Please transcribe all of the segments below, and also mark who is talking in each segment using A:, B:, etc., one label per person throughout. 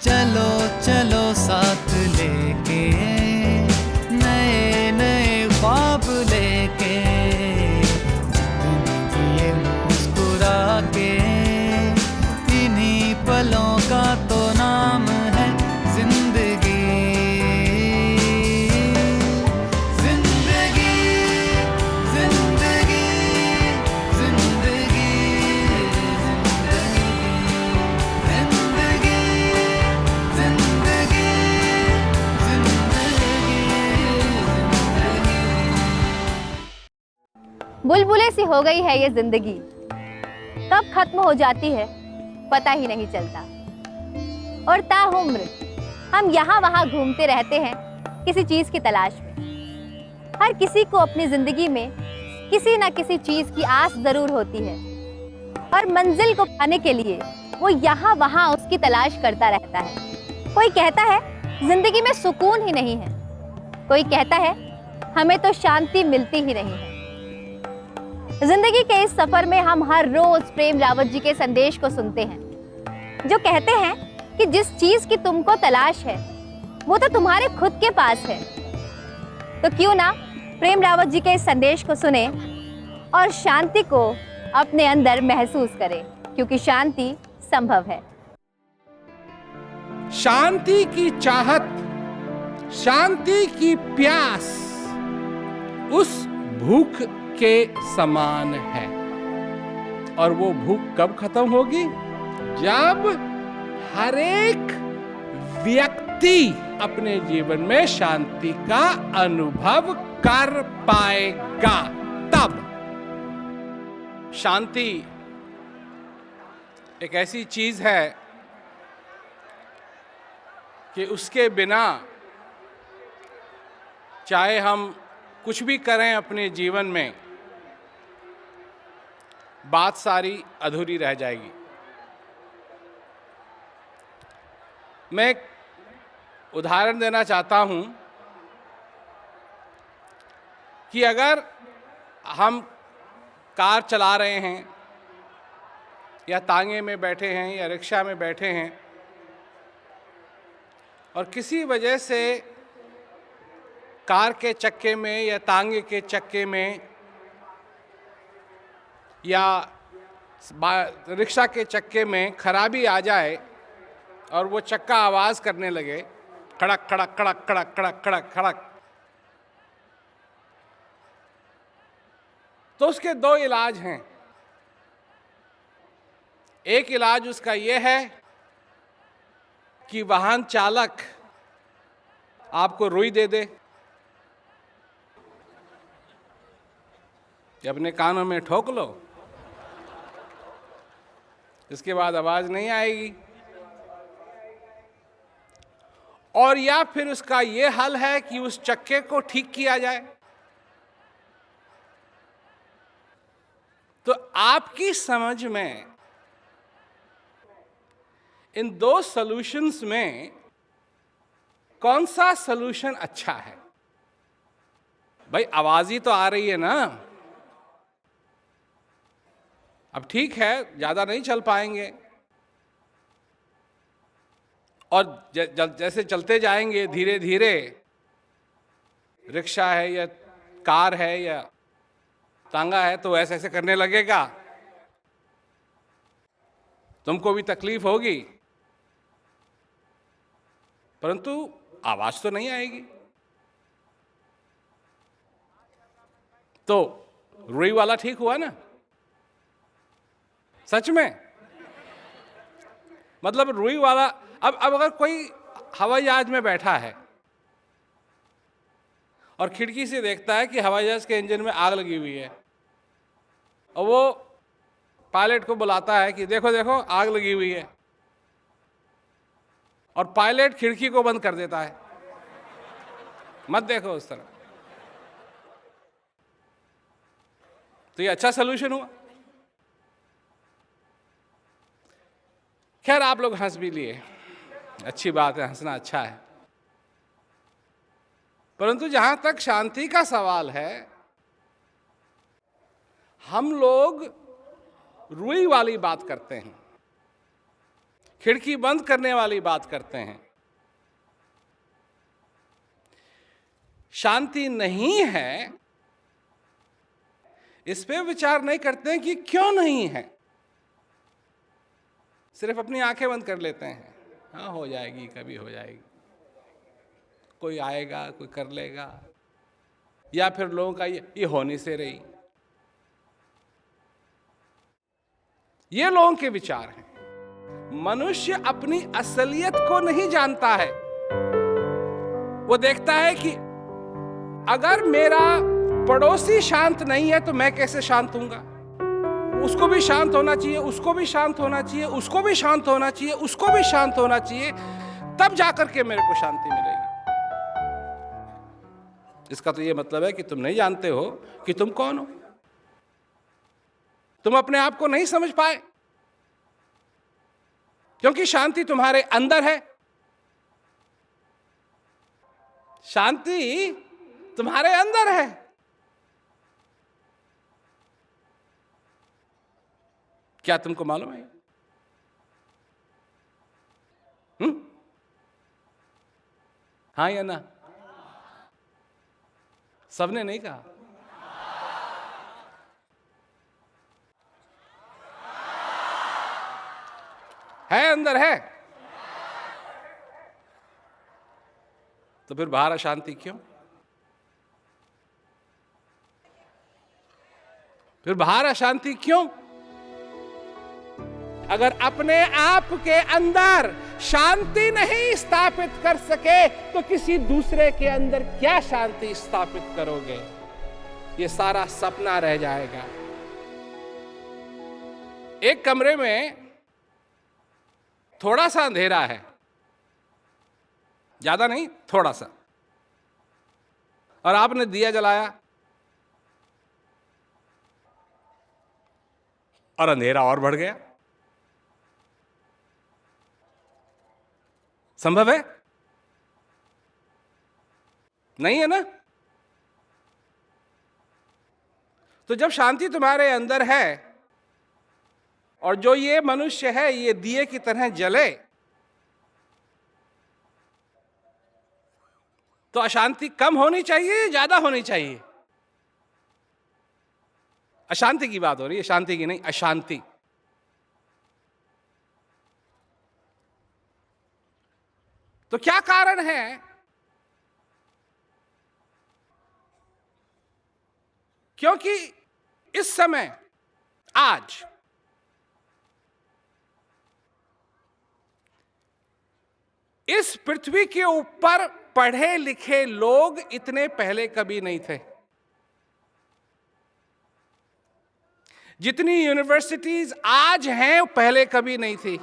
A: चलो चलो साथ लेके नए नए ख्वाब लेके जिए मुस्कुरा के, इन्हीं पलों का तो नाम है जिंदगी। जिंदगी जिंदगी जिंदगी जिंदगी जिंदगी
B: बुलबुले सी हो गई है ये जिंदगी, कब खत्म हो जाती है पता ही नहीं चलता। और ताउम्र हम यहाँ वहाँ घूमते रहते हैं किसी चीज की तलाश में। हर किसी को अपनी जिंदगी में किसी न किसी चीज की आस जरूर होती है, और मंजिल को पाने के लिए वो यहाँ वहाँ उसकी तलाश करता रहता है। कोई कहता है जिंदगी में सुकून ही नहीं है, कोई कहता है हमें तो शांति मिलती ही नहीं है। जिंदगी के इस सफर में हम हर रोज प्रेम रावत जी के संदेश को सुनते हैं, जो कहते हैं कि जिस चीज की तुमको तलाश है वो तो तुम्हारे खुद के पास है। तो क्यों ना प्रेम रावत जी के इस संदेश को सुने और शांति को अपने अंदर महसूस करें, क्योंकि शांति संभव है।
C: शांति की चाहत, शांति की प्यास उस भूख के समान है, और वो भूख कब खत्म होगी? जब हर एक व्यक्ति अपने जीवन में शांति का अनुभव कर पाएगा। तब शांति एक ऐसी चीज है कि उसके बिना चाहे हम कुछ भी करें अपने जीवन में, बात सारी अधूरी रह जाएगी। मैं एक उदाहरण देना चाहता हूं कि अगर हम कार चला रहे हैं या तांगे में बैठे हैं या रिक्शा में बैठे हैं, और किसी वजह से कार के चक्के में या तांगे के चक्के में या रिक्शा के चक्के में खराबी आ जाए और वो चक्का आवाज़ करने लगे, खड़क खड़क खड़क खड़क खड़क खड़क खड़क, तो उसके दो इलाज हैं। एक इलाज उसका ये है कि वाहन चालक आपको रुई दे दे, कि अपने कानों में ठोक लो, इसके बाद आवाज नहीं आएगी। और या फिर उसका ये हल है कि उस चक्के को ठीक किया जाए। तो आपकी समझ में इन दो सॉल्यूशंस में कौन सा सॉल्यूशन अच्छा है? भाई आवाज ही तो आ रही है ना। अब ठीक है, ज्यादा नहीं चल पाएंगे, और जैसे चलते जाएंगे धीरे धीरे, रिक्शा है या कार है या तांगा है तो ऐसे ऐसे करने लगेगा, तुमको भी तकलीफ होगी, परंतु आवाज तो नहीं आएगी। तो रुई वाला ठीक हुआ ना? सच में, मतलब रुई वाला। अब अगर कोई हवाई जहाज में बैठा है और खिड़की से देखता है कि हवाई जहाज के इंजन में आग लगी हुई है, और वो पायलट को बुलाता है कि देखो देखो आग लगी हुई है, और पायलट खिड़की को बंद कर देता है, मत देखो उस तरह, तो ये अच्छा सलूशन हुआ। खैर आप लोग हंस भी लिए, अच्छी बात है, हंसना अच्छा है, परंतु जहां तक शांति का सवाल है, हम लोग रुई वाली बात करते हैं खिड़की बंद करने वाली बात करते हैं। शांति नहीं है, इस पे विचार नहीं करते हैं कि क्यों नहीं है। सिर्फ अपनी आंखें बंद कर लेते हैं, हाँ हो जाएगी, कभी हो जाएगी, कोई आएगा, कोई कर लेगा, या फिर लोगों का ये होने से रही। ये लोगों के विचार हैं। मनुष्य अपनी असलियत को नहीं जानता है। वो देखता है कि अगर मेरा पड़ोसी शांत नहीं है तो मैं कैसे शांत हूंगा। उसको भी शांत होना चाहिए, उसको भी शांत होना चाहिए, उसको भी शांत होना चाहिए, उसको भी शांत होना चाहिए, तब जाकर के मेरे को शांति मिलेगी। इसका तो ये मतलब है कि तुम नहीं जानते हो कि तुम कौन हो। तुम अपने आप को नहीं समझ पाए, क्योंकि शांति तुम्हारे अंदर है। शांति तुम्हारे अंदर है। क्या तुमको मालूम है? हाँ या ना? सबने नहीं कहा। है, अंदर है। तो फिर बाहर अशांति क्यों? फिर बाहर अशांति क्यों? अगर अपने आप के अंदर शांति नहीं स्थापित कर सके तो किसी दूसरे के अंदर क्या शांति स्थापित करोगे? ये सारा सपना रह जाएगा। एक कमरे में थोड़ा सा अंधेरा है, ज्यादा नहीं, थोड़ा सा, और आपने दिया जलाया और अंधेरा और बढ़ गया। संभव है? नहीं है ना? तो जब शांति तुम्हारे अंदर है और जो ये मनुष्य है ये दिए की तरह जले, तो अशांति कम होनी चाहिए, ज्यादा होनी चाहिए? अशांति की बात हो रही है, शांति की नहीं, अशांति। तो क्या कारण है? क्योंकि इस समय, आज इस पृथ्वी के ऊपर पढ़े लिखे लोग इतने पहले कभी नहीं थे। जितनी यूनिवर्सिटीज आज हैं पहले कभी नहीं थी।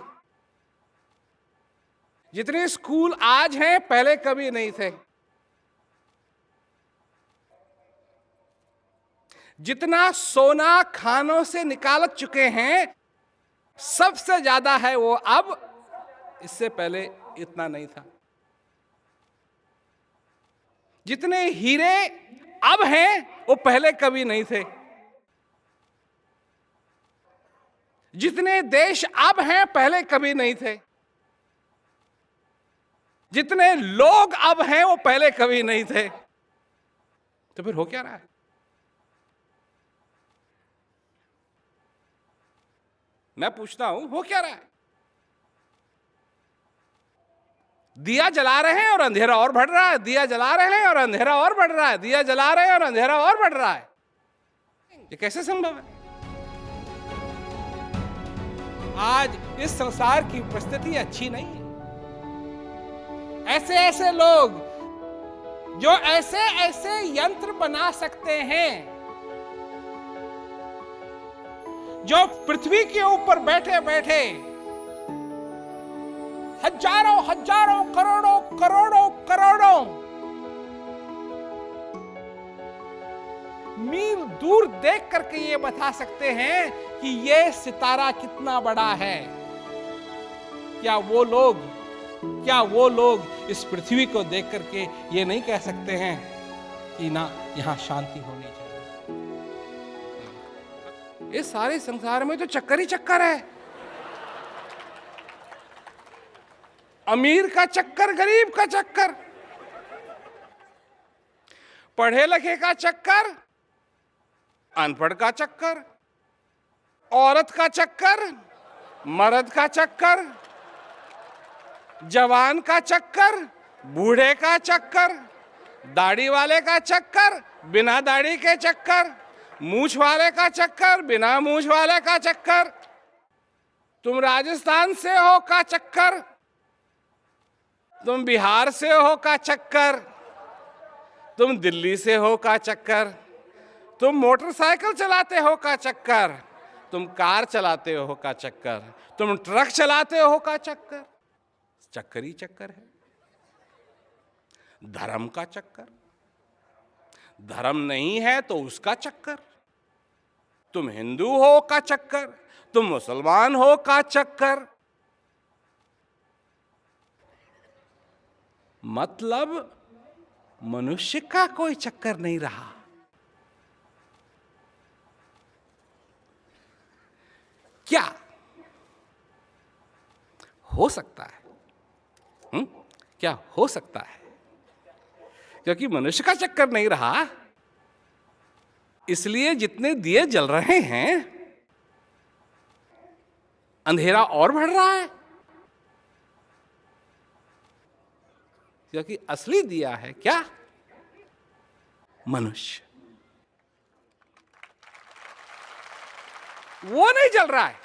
C: जितने स्कूल आज हैं पहले कभी नहीं थे। जितना सोना खानों से निकाल चुके हैं सबसे ज्यादा है वो अब, इससे पहले इतना नहीं था। जितने हीरे अब हैं वो पहले कभी नहीं थे। जितने देश अब हैं पहले कभी नहीं थे। जितने लोग अब हैं वो पहले कभी नहीं थे। तो फिर हो क्या रहा है? मैं पूछता हूं, हो क्या रहा है? दिया जला रहे हैं और अंधेरा और बढ़ रहा है, दिया जला रहे हैं और अंधेरा और बढ़ रहा है, दिया जला रहे हैं और अंधेरा और बढ़ रहा है। ये कैसे संभव है? आज इस संसार की परिस्थिति अच्छी नहीं है। ऐसे ऐसे लोग जो ऐसे ऐसे यंत्र बना सकते हैं जो पृथ्वी के ऊपर बैठे बैठे हजारों हजारों करोड़ों करोड़ों करोड़ों मील दूर देख करके ये बता सकते हैं कि ये सितारा कितना बड़ा है। क्या वो लोग इस पृथ्वी को देख करके ये नहीं कह सकते हैं कि ना यहां शांति होनी चाहिए? इस सारे संसार में तो चक्कर ही चक्कर है। अमीर का चक्कर, गरीब का चक्कर, पढ़े लिखे का चक्कर, अनपढ़ का चक्कर, औरत का चक्कर, मर्द का चक्कर, जवान का चक्कर, बूढ़े का चक्कर, दाढ़ी वाले का चक्कर, बिना दाढ़ी के चक्कर, मूछ वाले का चक्कर, बिना मूछ वाले का चक्कर, तुम राजस्थान से हो का चक्कर, तुम बिहार से हो का चक्कर, तुम दिल्ली से हो का चक्कर, तुम मोटरसाइकिल चलाते हो का चक्कर, तुम कार चलाते हो का चक्कर, तुम ट्रक चलाते हो का चक्कर, चक्कर ही चक्कर है। धर्म का चक्कर, धर्म नहीं है तो उसका चक्कर, तुम हिंदू हो का चक्कर, तुम मुसलमान हो का चक्कर। मतलब मनुष्य का कोई चक्कर नहीं रहा। क्या हो सकता है? क्या हो सकता है? क्योंकि मनुष्य का चक्कर नहीं रहा, इसलिए जितने दिए जल रहे हैं अंधेरा और बढ़ रहा है। क्योंकि असली दिया है क्या? मनुष्य। वो नहीं जल रहा है।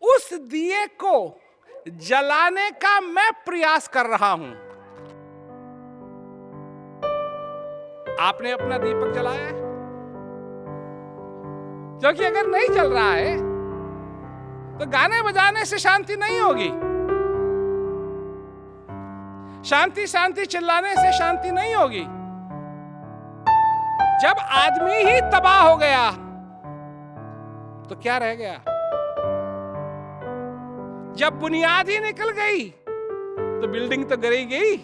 C: उस दिए को जलाने का मैं प्रयास कर रहा हूं। आपने अपना दीपक जलाया है? क्योंकि अगर नहीं जल रहा है तो गाने बजाने से शांति नहीं होगी, शांति शांति चिल्लाने से शांति नहीं होगी। जब आदमी ही तबाह हो गया तो क्या रह गया? जब बुनियाद ही निकल गई तो बिल्डिंग तो गिर गई।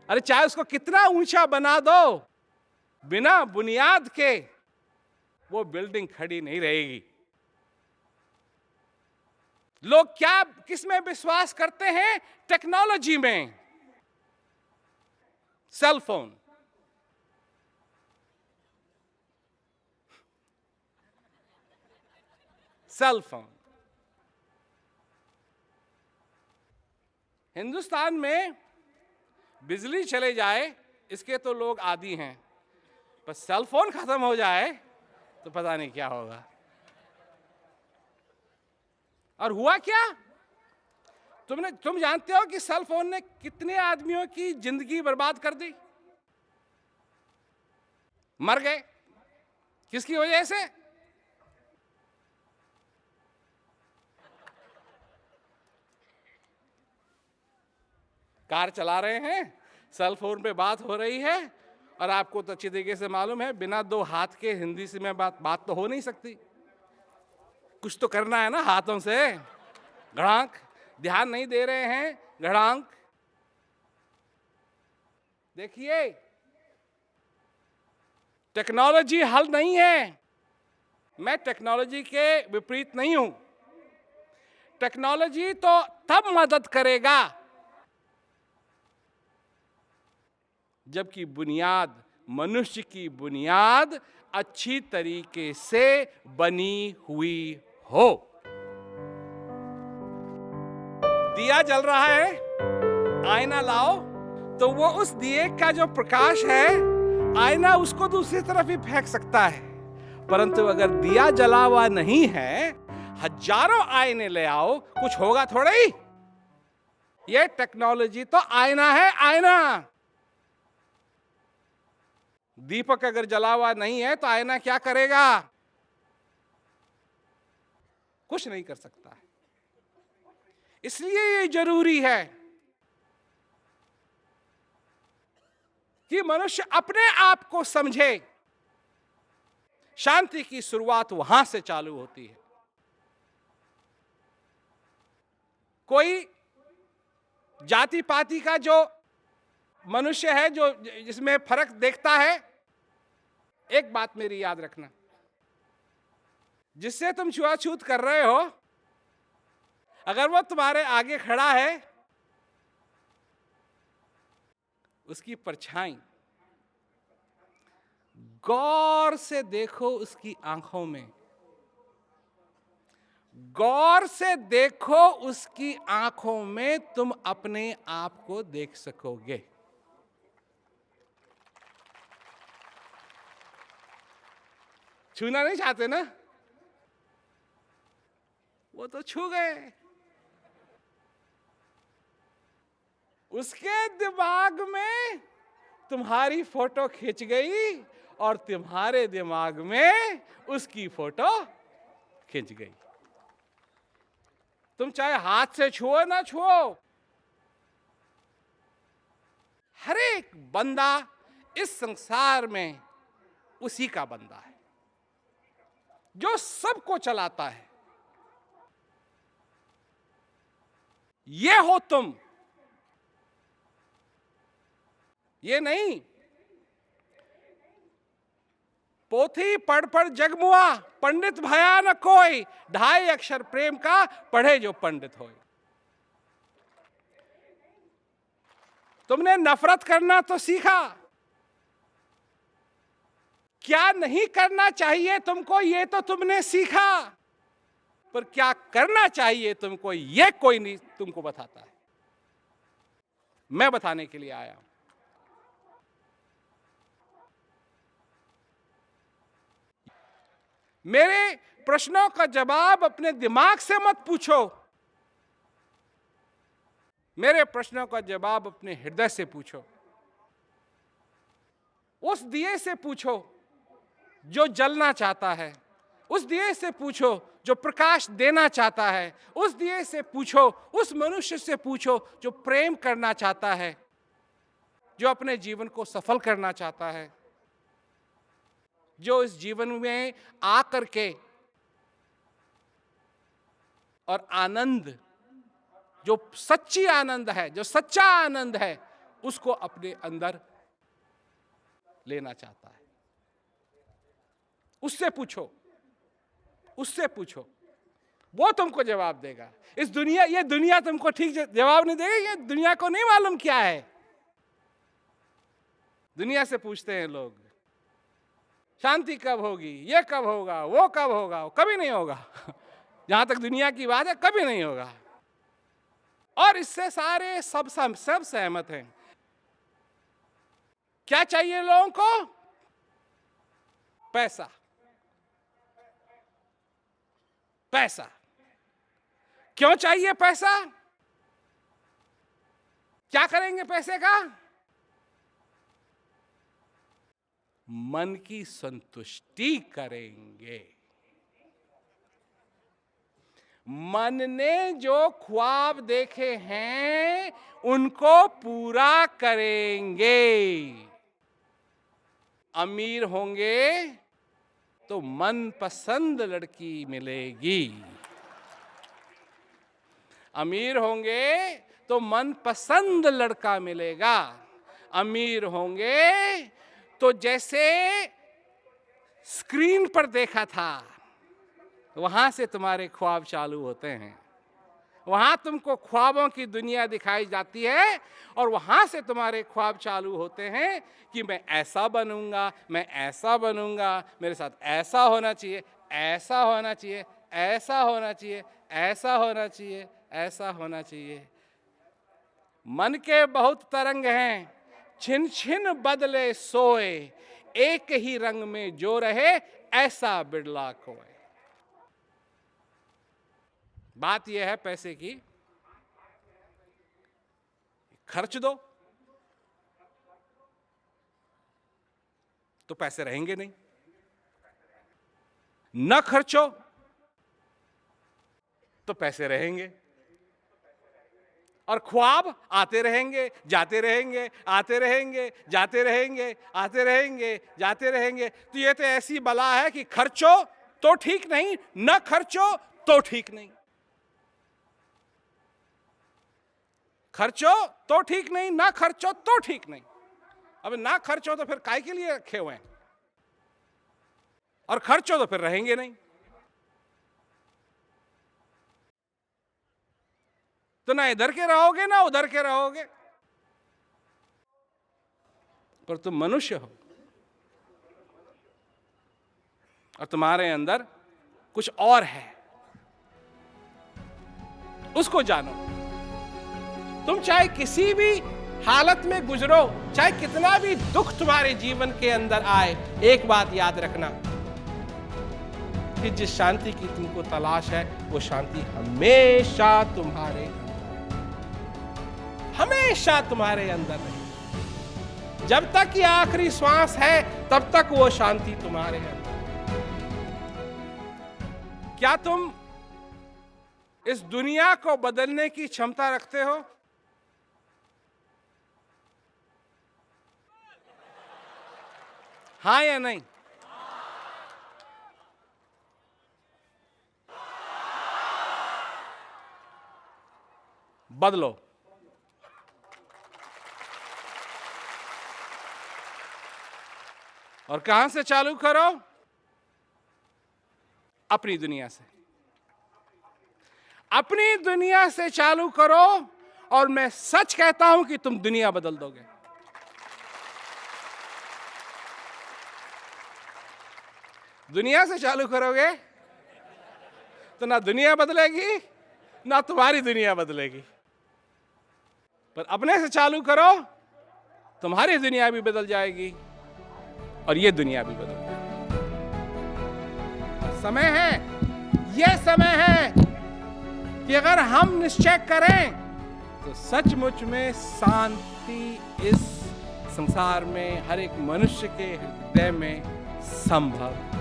C: अरे चाहे उसको कितना ऊंचा बना दो, बिना बुनियाद के वो बिल्डिंग खड़ी नहीं रहेगी। लोग क्या किस में विश्वास करते हैं? टेक्नोलॉजी में। Cell phone, cell phone. Hindustan में बिजली चले जाए इसके तो लोग आदी हैं, पर सेल फोन खत्म हो जाए तो पता नहीं क्या होगा। और हुआ क्या? तुम जानते हो कि सेल फोन ने कितने आदमियों की जिंदगी बर्बाद कर दी? मर गए। किसकी वजह से? कार चला रहे हैं, सेल फोन पे बात हो रही है, और आपको तो अच्छी तरीके से मालूम है बिना दो हाथ के हिंदी से में बात तो हो नहीं सकती। कुछ तो करना है ना हाथों से। गड़ांक, ध्यान नहीं दे रहे हैं। गड़ांक देखिए, टेक्नोलॉजी हल नहीं है। मैं टेक्नोलॉजी के विपरीत नहीं हूं। टेक्नोलॉजी तो तब मदद करेगा जबकि बुनियाद, मनुष्य की बुनियाद अच्छी तरीके से बनी हुई हो। दिया जल रहा है, आईना लाओ, तो वो उस दिए का जो प्रकाश है, आईना उसको दूसरी तरफ ही फेंक सकता है। परंतु अगर दिया जला हुआ नहीं है, हजारों आईने ले आओ, कुछ होगा थोड़ा ही। ये टेक्नोलॉजी तो आईना है, आईना। दीपक अगर जला हुआ नहीं है तो आईना क्या करेगा? कुछ नहीं कर सकता है। इसलिए ये जरूरी है कि मनुष्य अपने आप को समझे। शांति की शुरुआत वहां से चालू होती है। कोई जाति पाति का जो मनुष्य है, जो जिसमें फर्क देखता है, एक बात मेरी याद रखना, जिससे तुम छुआछूत कर रहे हो अगर वो तुम्हारे आगे खड़ा है, उसकी परछाई गौर से देखो, उसकी आंखों में गौर से देखो, उसकी आंखों में तुम अपने आप को देख सकोगे। छूना नहीं चाहते ना? वो तो छू गए। उसके दिमाग में तुम्हारी फोटो खिंच गई और तुम्हारे दिमाग में उसकी फोटो खिंच गई। तुम चाहे हाथ से छुओ ना छुओ, हर एक बंदा इस संसार में उसी का बंदा है, जो सबको चलाता है। ये हो तुम, ये नहीं पोथी पढ़ पढ़ जगमुआ, पंडित भया न कोई, 2.5 अक्षर प्रेम का पढ़े जो पंडित होए। तुमने नफरत करना तो सीखा, क्या नहीं करना चाहिए तुमको ये तो तुमने सीखा, पर क्या करना चाहिए तुमको ये कोई नहीं तुमको बताता है। मैं बताने के लिए आया हूं। मेरे प्रश्नों का जवाब अपने दिमाग से मत पूछो, मेरे प्रश्नों का जवाब अपने हृदय से पूछो। उस दिए से पूछो जो जलना चाहता है, उस दिए से पूछो जो प्रकाश देना चाहता है, उस दिए से पूछो, उस मनुष्य से पूछो जो प्रेम करना चाहता है, जो अपने जीवन को सफल करना चाहता है, जो इस जीवन में आकर के और आनंद, जो सच्ची आनंद है, जो सच्चा आनंद है, उसको अपने अंदर लेना चाहता है। उससे पूछो, उससे पूछो, वो तुमको जवाब देगा। ये दुनिया तुमको ठीक जवाब नहीं देगी। ये दुनिया को नहीं मालूम क्या है। दुनिया से पूछते हैं लोग, शांति कब होगी, ये कब होगा, वो कब होगा, वो कभी नहीं होगा। जहां तक दुनिया की बात है, कभी नहीं होगा। और इससे सारे सब सहमत हैं। क्या चाहिए लोगों को? पैसा, पैसा। क्यों चाहिए पैसा? क्या करेंगे पैसे का? मन की संतुष्टि करेंगे। मन ने जो ख्वाब देखे हैं उनको पूरा करेंगे। अमीर होंगे तो मनपसंद लड़की मिलेगी, अमीर होंगे तो मनपसंद लड़का मिलेगा, अमीर होंगे तो जैसे स्क्रीन पर देखा था वहां से तुम्हारे ख्वाब चालू होते हैं। वहां तुमको ख्वाबों की दुनिया दिखाई जाती है और वहां से तुम्हारे ख्वाब चालू होते हैं कि मैं ऐसा बनूंगा, मैं ऐसा बनूंगा, मेरे साथ ऐसा होना चाहिए, ऐसा होना चाहिए, ऐसा होना चाहिए, ऐसा होना चाहिए, ऐसा होना चाहिए। मन के बहुत तरंग हैं, छिन छिन बदले सोए, एक ही रंग में जो रहे ऐसा बिरला कोय। बात यह है पैसे की, खर्च दो तो पैसे रहेंगे नहीं, न खर्चो तो पैसे रहेंगे। और ख्वाब आते रहेंगे, जाते रहेंगे, आते रहेंगे, जाते रहेंगे, आते रहेंगे, जाते रहेंगे। तो ये तो ऐसी बला है कि खर्चो तो ठीक नहीं, न खर्चो तो ठीक नहीं। खर्चो तो ठीक नहीं, ना खर्चो तो ठीक नहीं। अब ना खर्चो तो फिर काय के लिए रखे हुए हैं, और खर्चो तो फिर रहेंगे नहीं। तो ना इधर के रहोगे ना उधर के रहोगे। पर तुम मनुष्य हो और तुम्हारे अंदर कुछ और है, उसको जानो। तुम चाहे किसी भी हालत में गुजरो, चाहे कितना भी दुख तुम्हारे जीवन के अंदर आए, एक बात याद रखना कि जिस शांति की तुमको तलाश है वो शांति हमेशा तुम्हारे हमेशा तुम्हारे अंदर रहेगी। जब तक ये आखिरी श्वास है तब तक वो शांति तुम्हारे अंदर। क्या तुम इस दुनिया को बदलने की क्षमता रखते हो? हाँ या नहीं? बदलो। और कहां से चालू करो? अपनी दुनिया से। अपनी दुनिया से चालू करो और मैं सच कहता हूं कि तुम दुनिया बदल दोगे। दुनिया से चालू करोगे तो ना दुनिया बदलेगी ना तुम्हारी दुनिया बदलेगी। पर अपने से चालू करो, तुम्हारी दुनिया भी बदल जाएगी और ये दुनिया भी बदल जाएगी। समय है, ये समय है कि अगर हम निश्चय करें तो सचमुच में शांति इस संसार में हर एक मनुष्य के हृदय में संभव है।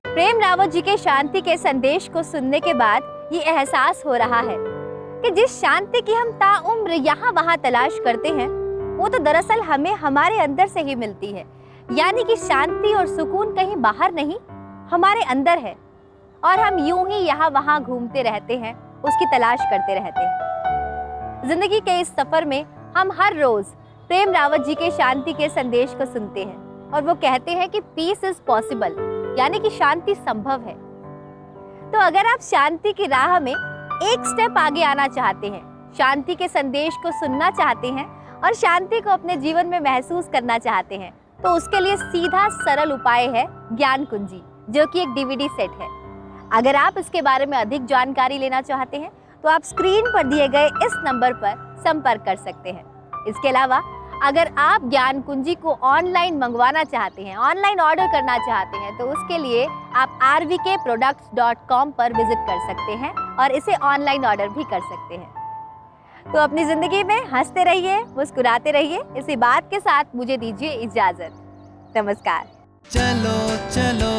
B: प्रेम रावत जी के शांति के संदेश को सुनने के बाद ये एहसास हो रहा है कि जिस शांति की हम ताउम्र यहाँ वहाँ तलाश करते हैं वो तो दरअसल हमें हमारे अंदर से ही मिलती है। यानी कि शांति और सुकून कहीं बाहर नहीं, हमारे अंदर है और हम यूं ही यहाँ वहाँ घूमते रहते हैं, उसकी तलाश करते रहते हैं। जिंदगी के इस सफर में हम हर रोज प्रेम रावत जी के शांति के संदेश को सुनते हैं और वो कहते हैं कि पीस इज पॉसिबल, यानी कि शांति संभव है। तो अगर आप शांति की राह में एक स्टेप आगे आना चाहते हैं, शांति के संदेश को सुनना चाहते हैं और शांति को अपने जीवन में महसूस करना चाहते हैं, तो उसके लिए सीधा सरल उपाय है ज्ञान कुंजी, जो कि एक डीवीडी सेट है। अगर आप इसके बारे में अधिक जानकारी लेना चाहते हैं तो आप स्क्रीन पर दिए गए इस नंबर पर संपर्क कर सकते हैं। इसके अलावा अगर आप ज्ञान कुंजी को ऑनलाइन मंगवाना चाहते हैं, ऑनलाइन ऑर्डर करना चाहते हैं, तो उसके लिए आप rvkproducts.com पर विजिट कर सकते हैं और इसे ऑनलाइन ऑर्डर भी कर सकते हैं। तो अपनी जिंदगी में हंसते रहिए, मुस्कुराते रहिए। इसी बात के साथ मुझे दीजिए इजाजत। नमस्कार।
A: चलो चलो